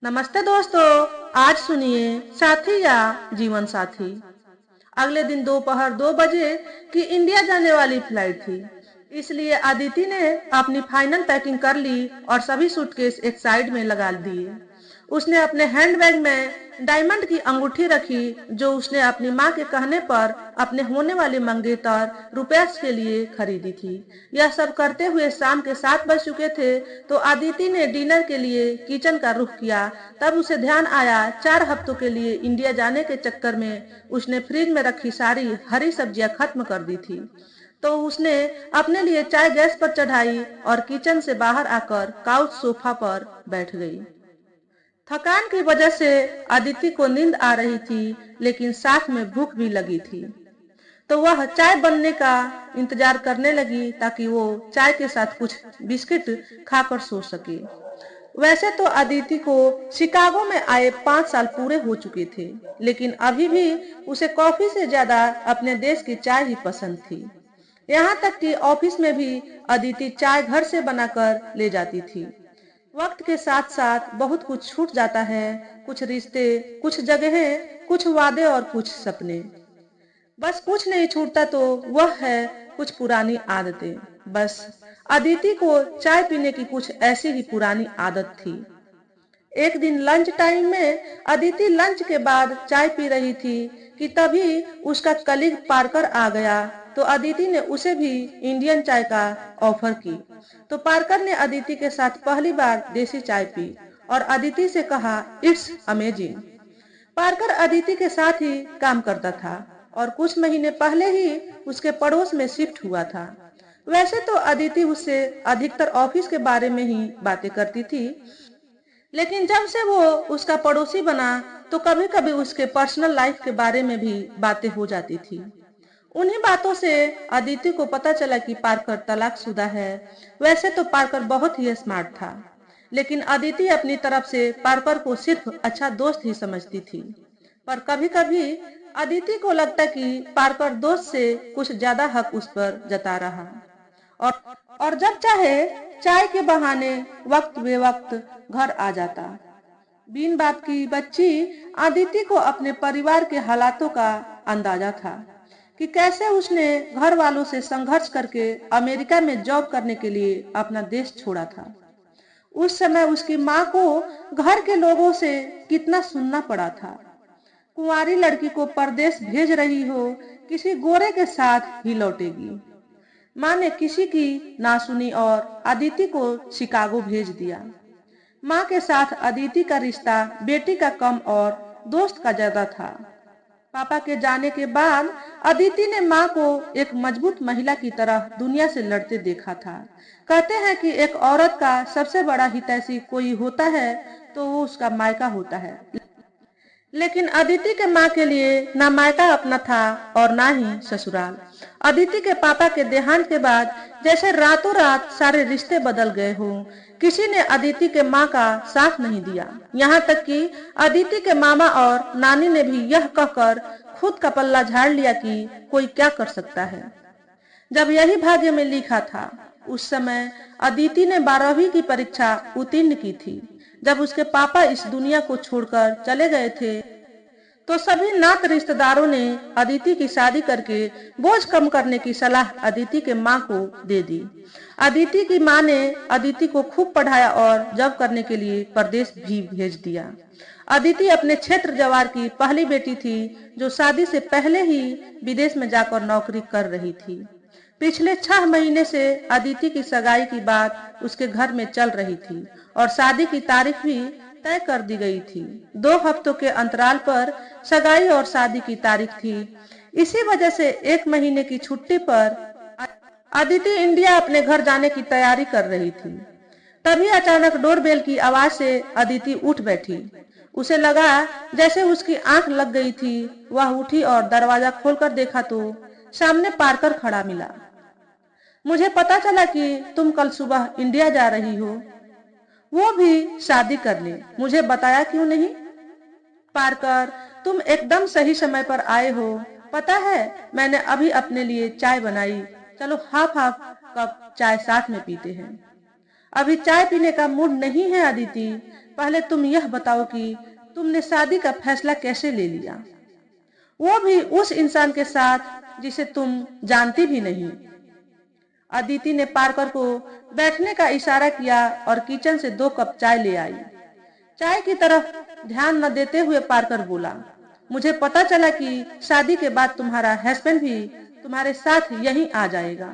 नमस्ते दोस्तों। आज सुनिए साथी या जीवन साथी। अगले दिन दोपहर 2 बजे की इंडिया जाने वाली फ्लाइट थी। इसलिए अदिति ने अपनी फाइनल पैकिंग कर ली और सभी सूटकेस एक साइड में लगा दिए। उसने अपने हैंडबैग में डायमंड की अंगूठी रखी, जो उसने अपनी माँ के कहने पर अपने होने वाले मंगेतर रुपेश के लिए खरीदी थी। यह सब करते हुए शाम के 7 बज चुके थे, तो अदिति ने डिनर के लिए किचन का रुख किया। तब उसे ध्यान आया 4 हफ्तों के लिए इंडिया जाने के चक्कर में उसने फ्रिज में रखी सारी हरी सब्जियां खत्म कर दी थी। तो उसने अपने लिए चाय गैस पर चढ़ाई और किचन से बाहर आकर काउच सोफा पर बैठ गई। थकान की वजह से अदिति को नींद आ रही थी, लेकिन साथ में भूख भी लगी थी। तो वह चाय बनने का इंतजार करने लगी ताकि वो चाय के साथ कुछ बिस्किट खाकर सो सके। वैसे तो अदिति को शिकागो में आए 5 साल पूरे हो चुके थे, लेकिन अभी भी उसे कॉफी से ज्यादा अपने देश की चाय ही पसंद थी। यहाँ तक कि ऑफिस में भी अदिति चाय घर से बनाकर ले जाती थी। वक्त के साथ साथ बहुत कुछ छूट जाता है, कुछ रिश्ते, कुछ जगहें, कुछ वादे और कुछ सपने। बस कुछ नहीं छूटता, तो वह है कुछ पुरानी आदतें। बस अदिति को चाय पीने की कुछ ऐसी ही पुरानी आदत थी। एक दिन लंच टाइम में अदिति लंच के बाद चाय पी रही थी कि तभी उसका कलीग पार्कर आ गया। तो अदिति ने उसे भी इंडियन चाय का ऑफर की। तो पार्कर ने अदिति के साथ पहली बार देसी चाय पी और अदिति से कहा, इट्स अमेजिंग। पार्कर अदिति के साथ ही काम करता था और कुछ महीने पहले ही उसके पड़ोस में शिफ्ट हुआ था। वैसे तो अदिति उससे अधिकतर ऑफिस के बारे में ही बातें करती थी, लेकिन जब से वो उसका पड़ोसी बना तो कभी कभी उसके पर्सनल लाइफ के बारे में भी बातें हो जाती थी। उन्हीं बातों से अदिति को पता चला कि पार्कर तलाकशुदा है। वैसे तो पार्कर बहुत ही स्मार्ट था, लेकिन अदिति अपनी तरफ से पार्कर को सिर्फ अच्छा दोस्त ही समझती थी। पर कभी कभी अदिति को लगता कि पार्कर दोस्त से कुछ ज्यादा हक उस पर जता रहा, और और जब चाहे चाय के बहाने वक्त बेवक्त घर आ जाता। बिन बाप की बच्ची अदिति को अपने परिवार के हालातों का अंदाजा था कि कैसे उसने घर वालों से संघर्ष करके अमेरिका में जॉब करने के लिए अपना देश छोड़ा था। उस समय उसकी माँ को घर के लोगों से कितना सुनना पड़ा था। कुंवारी लड़की को परदेश भेज रही हो, किसी गोरे के साथ ही लौटेगी। माँ ने किसी की ना सुनी और अदिति को शिकागो भेज दिया। माँ के साथ अदिति का रिश्ता बेटी का कम और दोस्त का ज्यादा था। पापा के जाने के बाद अदिति ने माँ को एक मजबूत महिला की तरह दुनिया से लड़ते देखा था। कहते हैं कि एक औरत का सबसे बड़ा हितैषी कोई होता है तो वो उसका मायका होता है, लेकिन अदिति के माँ के लिए ना मायका अपना था और ना ही ससुराल। अदिति के पापा के देहांत के बाद जैसे रातों रात सारे रिश्ते बदल गए हों। किसी ने अदिति के माँ का साथ नहीं दिया, यहाँ तक कि अदिति के मामा और नानी ने भी यह कहकर खुद का पल्ला झाड़ लिया कि कोई क्या कर सकता है, जब यही भाग्य में लिखा था। उस समय अदिति ने 12वीं की परीक्षा उत्तीर्ण की थी। जब उसके पापा इस दुनिया को छोड़कर चले गए थे, तो सभी नात रिश्तेदारों ने अदिति की शादी करके बोझ कम करने की सलाह अदिति के माँ को दे दी। अदिति की माँ ने अदिति को खूब पढ़ाया और जॉब करने के लिए प्रदेश भी भेज दिया। अदिति अपने क्षेत्र जवार की पहली बेटी थी, जो शादी से पहले ही विदेश में जाकर नौकरी कर रही थी। पिछले 6 महीने से अदिति की सगाई की बात उसके घर में चल रही थी और शादी की तारीख भी तय कर दी गई थी। 2 हफ्तों के अंतराल पर सगाई और शादी की तारीख थी। इसी वजह से 1 महीने की छुट्टी पर अदिति इंडिया अपने घर जाने की तैयारी कर रही थी। तभी अचानक डोरबेल की आवाज से अदिति उठ बैठी। उसे लगा जैसे उसकी आंख लग गई थी। वह उठी और दरवाजा खोलकर देखा तो सामने पार्कर खड़ा मिला। मुझे पता चला कि तुम कल सुबह इंडिया जा रही हो, वो भी शादी करने। मुझे बताया क्यों नहीं? पार्कर, तुम एकदम सही समय पर आए हो। पता है, मैंने अभी अपने लिए चाय बनाई। चलो हाफ हाफ कप चाय साथ में पीते हैं। अभी चाय पीने का मूड नहीं है अदिति। पहले तुम यह बताओ कि तुमने शादी का फैसला कैसे ले लिया, वो भी उस इंसान के साथ जिसे तुम जानती भी नहीं। अदिति ने पार्कर को बैठने का इशारा किया और किचन से 2 कप चाय ले आई। चाय की तरफ ध्यान न देते हुए पार्कर बोला, मुझे पता चला कि शादी के बाद तुम्हारा हस्बैंड भी तुम्हारे साथ यहीं आ जाएगा।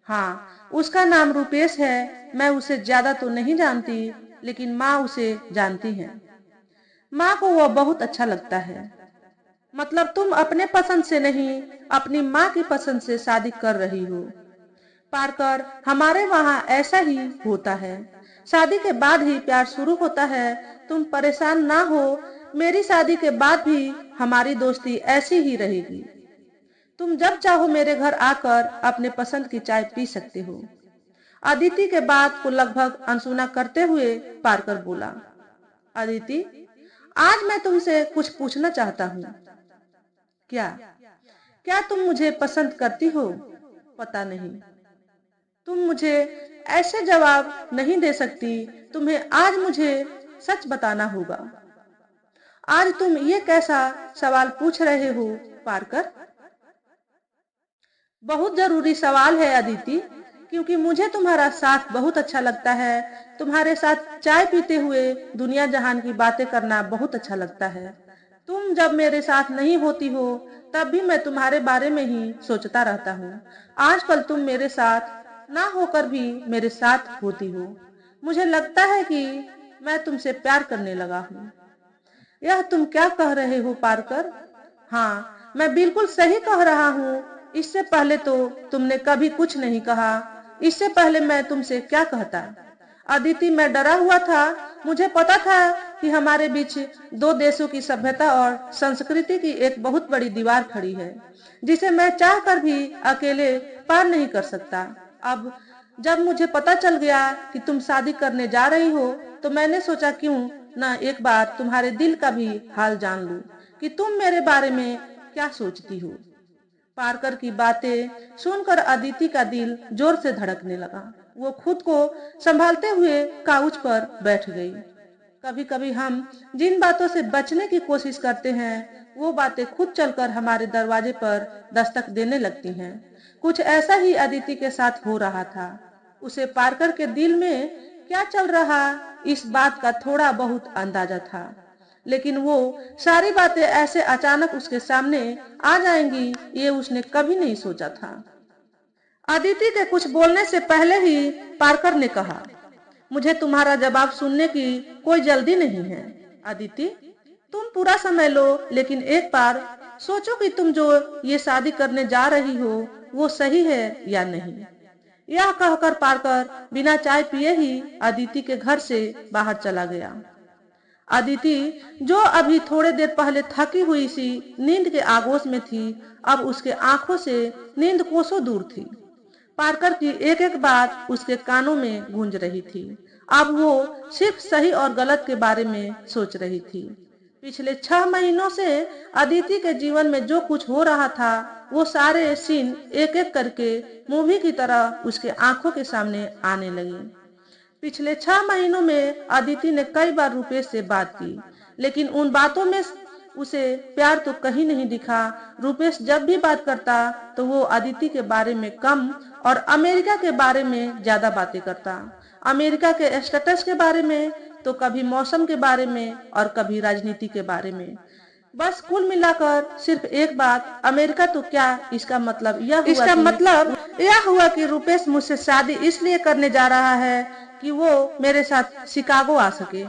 हाँ, उसका नाम रुपेश है। मैं उसे ज्यादा तो नहीं जानती, लेकिन माँ उसे जानती है। माँ को वो बहुत अच्छा लगता है। मतलब तुम अपने पसंद से नहीं, अपनी माँ की पसंद से शादी कर रही हो। पार्कर, हमारे वहाँ ऐसा ही होता है। शादी के बाद ही प्यार शुरू होता है। तुम परेशान ना हो, मेरी शादी के बाद भी हमारी दोस्ती ऐसी ही रहेगी। तुम जब चाहो मेरे घर आकर अपने पसंद की चाय पी सकते हो। अदिति के बात को लगभग अनसुना करते हुए पार्कर बोला, अदिति, आज मैं तुमसे कुछ पूछना चाहता हूँ। क्या? क्या तुम मुझे पसंद करती हो? पता नहीं। तुम मुझे ऐसे जवाब नहीं दे सकती। तुम्हें आज मुझे सच बताना होगा। आज तुम ये कैसा सवाल पूछ रहे हो पार्कर? बहुत जरूरी सवाल है अदिति, क्योंकि मुझे तुम्हारा साथ बहुत अच्छा लगता है। तुम्हारे साथ चाय पीते हुए दुनिया जहान की बातें करना बहुत अच्छा लगता है। तुम जब मेरे साथ नहीं होती हो, तब भी मैं तुम्हारे बारे में ही सोचता रहता हूँ। आजकल तुम मेरे साथ ना होकर भी मेरे साथ होती हो। मुझे लगता है कि मैं तुमसे प्यार करने लगा हूँ। यह तुम क्या कह रहे हो पार्कर? हाँ, मैं बिल्कुल सही कह रहा हूँ। इससे पहले तो तुमने कभी कुछ नहीं कहा। इससे पहले मैं तुमसे क्या कहता? अदिति, मैं डरा हुआ था। मुझे पता था कि हमारे बीच 2 देशों की सभ्यता और संस्कृति की एक बहुत बड़ी दीवार खड़ी है, जिसे मैं चाहकर भी अकेले पार नहीं कर सकता। अब जब मुझे पता चल गया कि तुम शादी करने जा रही हो, तो मैंने सोचा क्यों ना एक बार तुम्हारे दिल का भी हाल जान लूं कि तुम मेरे बारे में क्या सोचती हो। पार्कर की बातें सुनकर अदिति का दिल जोर से धड़कने लगा। वो खुद को संभालते हुए काउच पर बैठ गई। कभी कभी हम जिन बातों से बचने की कोशिश करते हैं, वो बातें खुद चलकर हमारे दरवाजे पर दस्तक देने लगती हैं। कुछ ऐसा ही अदिति के साथ हो रहा था। उसे पार्कर के दिल में क्या चल रहा, इस बात का थोड़ा बहुत अंदाजा था, लेकिन वो सारी बातें ऐसे अचानक उसके सामने आ जाएंगी, ये उसने कभी नहीं सोचा था। अदिति के कुछ बोलने से पहले ही पार्कर ने कहा, मुझे तुम्हारा जवाब सुनने की कोई जल्दी नहीं है। अदिति, तुम पूरा समय लो, लेकिन एक बार सोचो कि तुम जो ये शादी करने जा रही हो, वो सही है या नहीं। यह कहकर पार्कर बिना चाय पिए ही अदिति के घर से बाहर चला गया। अदिति, जो अभी थोड़े देर पहले थकी हुई सी नींद के आगोश में थी, अब उसके आंखों से नींद कोसों दूर थी। पार्कर की एक एक बात उसके कानों में गूंज रही थी। अब वो सिर्फ सही और गलत के बारे में सोच रही थी। पिछले 6 महीनों से अदिति के जीवन में जो कुछ हो रहा था, वो सारे सीन एक एक करके मूवी की तरह उसके आंखों के सामने आने लगे। पिछले 6 महीनों में अदिति ने कई बार रुपेश से बात की, लेकिन उन बातों में उसे प्यार तो कहीं नहीं दिखा। रुपेश जब भी बात करता तो वो अदिति के बारे में कम और अमेरिका के बारे में ज्यादा बातें करता। अमेरिका के स्टेटस के बारे में, तो कभी मौसम के बारे में और कभी राजनीति के बारे में। बस कुल मिलाकर सिर्फ एक बात, अमेरिका तो क्या, इसका मतलब यह हुआ कि रुपेश मुझसे शादी इसलिए करने जा रहा है कि वो मेरे साथ शिकागो आ सके।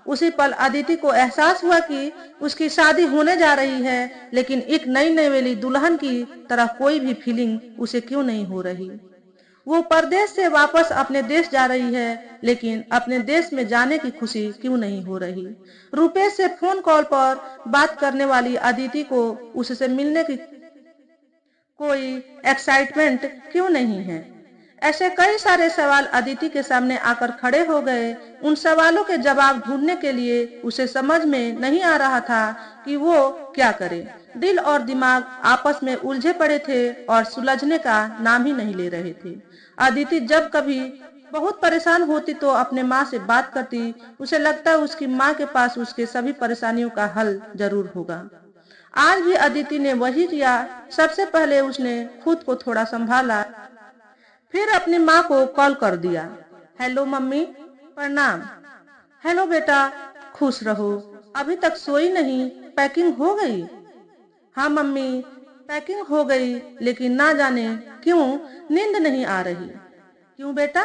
उसी पल अदिति को एहसास हुआ कि उसकी शादी होने जा रही है, लेकिन एक नई नवेली दुल्हन की तरह कोई भी फीलिंग उसे क्यों नहीं हो रही। वो परदेश से वापस अपने देश जा रही है, लेकिन अपने देश में जाने की खुशी क्यों नहीं हो रही। रुपेश से फोन कॉल पर बात करने वाली अदिति को उससे मिलने की कोई एक्साइटमेंट क्यों नहीं है। ऐसे कई सारे सवाल अदिति के सामने आकर खड़े हो गए। उन सवालों के जवाब ढूंढने के लिए उसे समझ में नहीं आ रहा था कि वो क्या करे। दिल और दिमाग आपस में उलझे पड़े थे और सुलझने का नाम ही नहीं ले रहे थे। अदिति जब कभी बहुत परेशान होती तो अपने माँ से बात करती। उसे लगता है उसकी माँ के पास उसके सभी परेशानियों का हल जरूर होगा। आज भी अदिति ने वही किया। सबसे पहले उसने खुद को थोड़ा संभाला, फिर अपनी माँ को कॉल कर दिया। हेलो मम्मी, प्रणाम। हेलो बेटा, खुश रहो। अभी तक सोई नहीं? पैकिंग हो गई? हाँ मम्मी, पैकिंग हो गई, लेकिन ना जाने क्यों नींद नहीं आ रही। क्यों बेटा,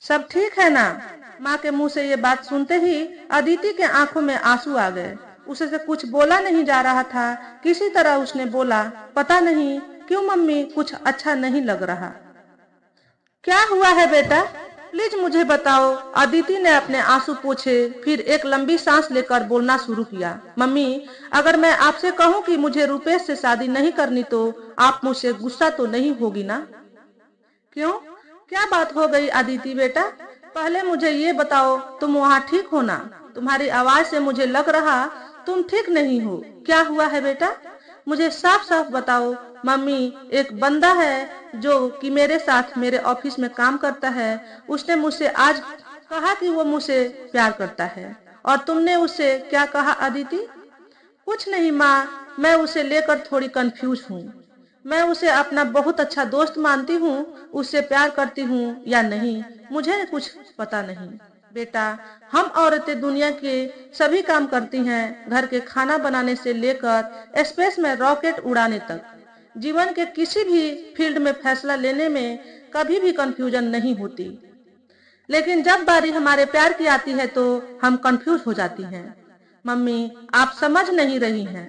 सब ठीक है ना? माँ के मुंह से ये बात सुनते ही अदिति के आंखों में आंसू आ गए। उसे से कुछ बोला नहीं जा रहा था। किसी तरह उसने बोला, पता नहीं क्यों मम्मी, कुछ अच्छा नहीं लग रहा। क्या हुआ है बेटा, प्लीज मुझे बताओ। अदिति ने अपने आंसू पोंछे, फिर एक लंबी सांस लेकर बोलना शुरू किया। मम्मी, अगर मैं आपसे कहूँ कि मुझे रुपेश से शादी नहीं करनी तो आप मुझसे गुस्सा तो नहीं होगी ना? क्यों, क्या बात हो गई अदिति बेटा? पहले मुझे ये बताओ, तुम वहाँ ठीक हो ना? तुम्हारी आवाज से मुझे लग रहा तुम ठीक नहीं हो। क्या हुआ है बेटा, मुझे साफ साफ बताओ। मम्मी, एक बंदा है जो कि मेरे साथ मेरे ऑफिस में काम करता है। उसने मुझसे आज कहा कि वो मुझसे प्यार करता है। और तुमने उससे क्या कहा अदिति? कुछ नहीं माँ, मैं उसे लेकर थोड़ी कंफ्यूज हूँ। मैं उसे अपना बहुत अच्छा दोस्त मानती हूँ। उससे प्यार करती हूँ या नहीं, मुझे कुछ पता नहीं। बेटा, हम औरतें दुनिया के सभी काम करती हैं, घर के खाना बनाने से लेकर स्पेस में रॉकेट उड़ाने तक। जीवन के किसी भी फील्ड में फैसला लेने में कभी भी कंफ्यूजन नहीं होती। लेकिन जब बारी हमारे प्यार की आती है तो हम कंफ्यूज हो जाती हैं। मम्मी, आप समझ नहीं रही हैं।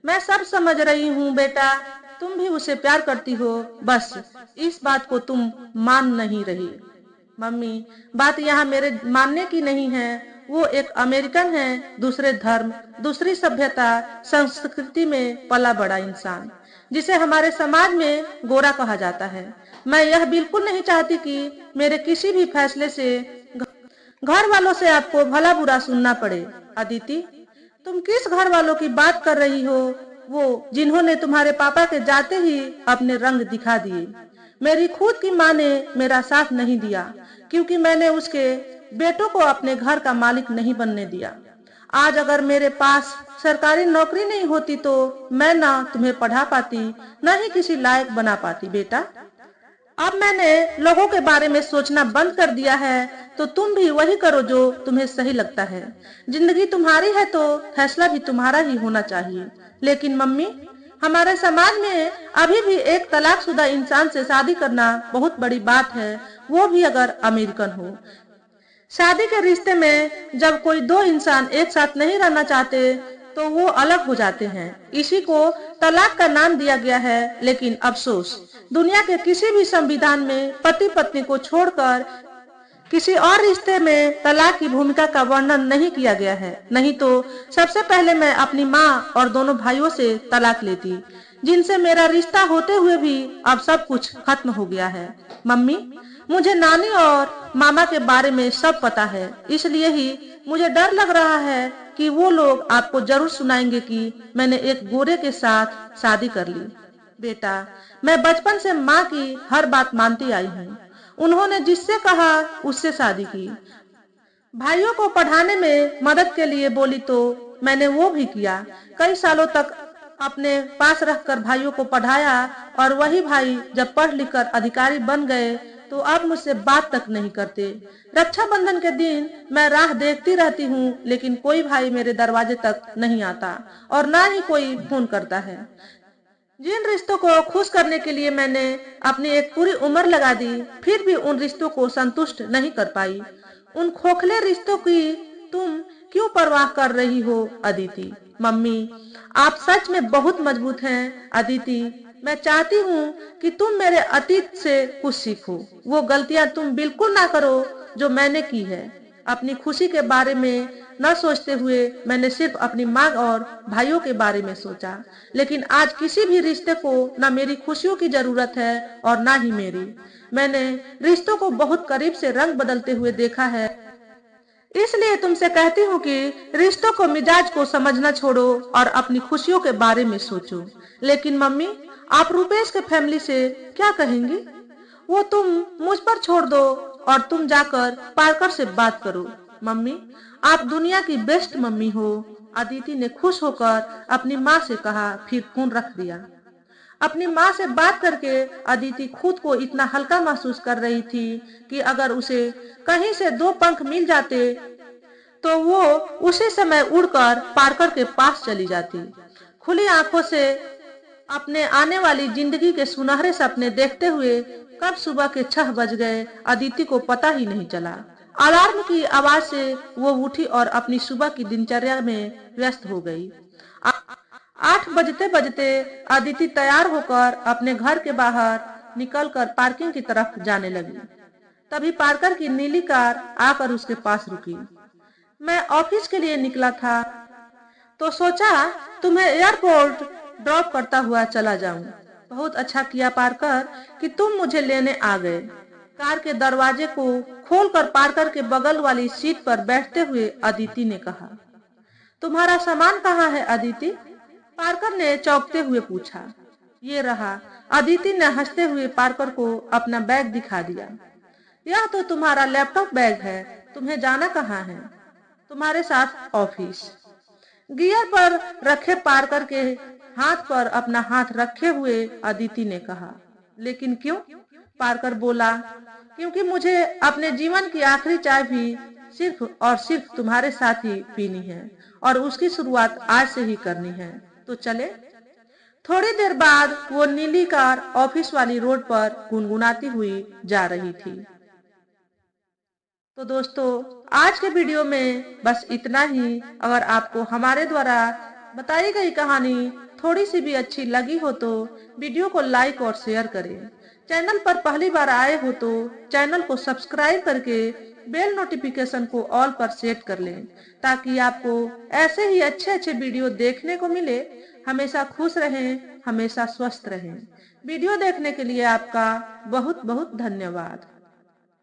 मैं सब समझ रही हूँ बेटा, तुम भी उसे प्यार करती हो, बस इस बात को तुम मान नहीं रही। मम्मी, बात यहाँ मेरे मानने की नहीं है। वो एक अमेरिकन है, दूसरे धर्म, दूसरी सभ्यता, संस्कृति में पला बड़ा इंसान, जिसे हमारे समाज में गोरा कहा जाता है। मैं यह बिल्कुल नहीं चाहती कि मेरे किसी भी फैसले से घर वालों से आपको भला बुरा सुनना पड़े। अदिति, तुम किस घर वालों की बात कर रही हो? वो जिन्होंने तुम्हारे पापा के जाते ही अपने रंग दिखा दिए। मेरी खुद की माँ ने मेरा साथ नहीं दिया, क्योंकि मैंने उसके बेटों को अपने घर का मालिक नहीं बनने दिया। आज अगर मेरे पास सरकारी नौकरी नहीं होती तो मैं ना तुम्हें पढ़ा पाती, न ही किसी लायक बना पाती। बेटा, अब मैंने लोगों के बारे में सोचना बंद कर दिया है, तो तुम भी वही करो जो तुम्हें सही लगता है। जिंदगी तुम्हारी है तो फैसला भी तुम्हारा ही होना चाहिए। लेकिन मम्मी, हमारे समाज में अभी भी एक तलाकशुदा इंसान से शादी करना बहुत बड़ी बात है, वो भी अगर अमेरिकन हो। शादी के रिश्ते में जब कोई दो इंसान एक साथ नहीं रहना चाहते तो वो अलग हो जाते हैं। इसी को तलाक का नाम दिया गया है। लेकिन अफसोस, दुनिया के किसी भी संविधान में पति पत्नी को छोड़कर किसी और रिश्ते में तलाक की भूमिका का वर्णन नहीं किया गया है। नहीं तो सबसे पहले मैं अपनी माँ और दोनों भाइयों से तलाक लेती, जिनसे मेरा रिश्ता होते हुए भी अब सब कुछ खत्म हो गया है। मम्मी, मुझे नानी और मामा के बारे में सब पता है, इसलिए ही मुझे डर लग रहा है कि वो लोग आपको जरूर सुनाएंगे कि मैंने एक गोरे के साथ शादी कर ली। बेटा, मैं बचपन से माँ की हर बात मानती आई हूँ। उन्होंने जिससे कहा उससे शादी की। भाइयों को पढ़ाने में मदद के लिए बोली तो मैंने वो भी किया। कई सालों तक अपने पास रखकर भाइयों को पढ़ाया, और वही भाई जब पढ़ लिख कर अधिकारी बन गए तो अब मुझसे बात तक नहीं करते। रक्षाबंधन के दिन मैं राह देखती रहती हूँ, लेकिन कोई भाई मेरे दरवाजे तक नहीं आता और ना ही कोई फोन करता है। जिन रिश्तों को खुश करने के लिए मैंने अपनी एक पूरी उम्र लगा दी, फिर भी उन रिश्तों को संतुष्ट नहीं कर पाई। उन खोखले रिश्तों की तुम क्यों परवाह कर रही हो अदिति? मम्मी, आप सच में बहुत मजबूत हैं अदिति। मैं चाहती हूँ कि तुम मेरे अतीत से कुछ सीखो। वो गलतियाँ तुम बिल्कुल ना करो जो मैंने की है। अपनी खुशी के बारे में न सोचते हुए मैंने सिर्फ अपनी माँ और भाइयों के बारे में सोचा। लेकिन आज किसी भी रिश्ते को न मेरी खुशियों की जरूरत है और न ही मेरी। मैंने रिश्तों को बहुत करीब से रंग बदलते हुए देखा है, इसलिए तुमसे कहती हूँ कि रिश्तों को मिजाज को समझना छोड़ो और अपनी खुशियों के बारे में सोचो। लेकिन मम्मी, आप रुपेश के फैमिली से क्या कहेंगी? वो तुम मुझ पर छोड़ दो और तुम जाकर पार्कर से बात करो। मम्मी, आप दुनिया की बेस्ट मम्मी हो। अदिति ने खुश होकर अपनी माँ से कहा, फिर फोन रख दिया। अपनी माँ से बात करके अदिति खुद को इतना हल्का महसूस कर रही थी कि अगर उसे कहीं से दो पंख मिल जाते तो वो उसी समय उड़कर पार्कर के पास चली जाती। खुली आंखों से अपने आने वाली जिंदगी के सुनहरे सपने देखते हुए कब सुबह के 6 बज गए अदिति को पता ही नहीं चला। अलार्म की आवाज से वो उठी और अपनी सुबह की दिनचर्या में व्यस्त हो गई। 8 बजते बजते अदिति तैयार होकर अपने घर के बाहर निकलकर पार्किंग की तरफ जाने लगी। तभी पार्कर की नीली कार आकर उसके पास रुकी। मैं ऑफिस के लिए निकला था तो सोचा तुम्हें एयरपोर्ट ड्रॉप करता हुआ चला जाऊं। बहुत अच्छा किया पार्कर कि तुम मुझे लेने आ गए। कार के दरवाजे को खोलकर पार्कर के बगल वाली सीट पर बैठते हुए अदिति ने कहा, तुम्हारा सामान कहाँ है अदिति? पार्कर ने चौंकते हुए पूछा। ये रहा। अदिति ने हंसते हुए पार्कर को अपना बैग दिखा दिया। यह तो तुम्हारा लैपटॉप बैग है, तुम्हें जाना कहाँ है? तुम्हारे साथ ऑफिस। गियर पर रखे पार्कर के हाथ पर अपना हाथ रखे हुए अदिति ने कहा, लेकिन क्यों? पार्कर बोला, क्योंकि मुझे अपने जीवन की आखिरी चाय भी सिर्फ और सिर्फ तुम्हारे साथ ही पीनी है और उसकी शुरुआत आज से ही करनी है। तो चले। थोड़ी देर बाद वो नीली कार ऑफिस वाली रोड पर गुनगुनाती हुई जा रही थी। तो दोस्तों, आज के वीडियो में बस इतना ही। अगर आपको हमारे द्वारा बताई गई कहानी थोड़ी सी भी अच्छी लगी हो तो वीडियो को लाइक और शेयर करें। चैनल पर पहली बार आए हो तो चैनल को सब्सक्राइब करके बेल नोटिफिकेशन को ऑल पर सेट कर लें, ताकि आपको ऐसे ही अच्छे अच्छे वीडियो देखने को मिले। हमेशा खुश रहें, हमेशा स्वस्थ रहें। वीडियो देखने के लिए आपका बहुत बहुत धन्यवाद।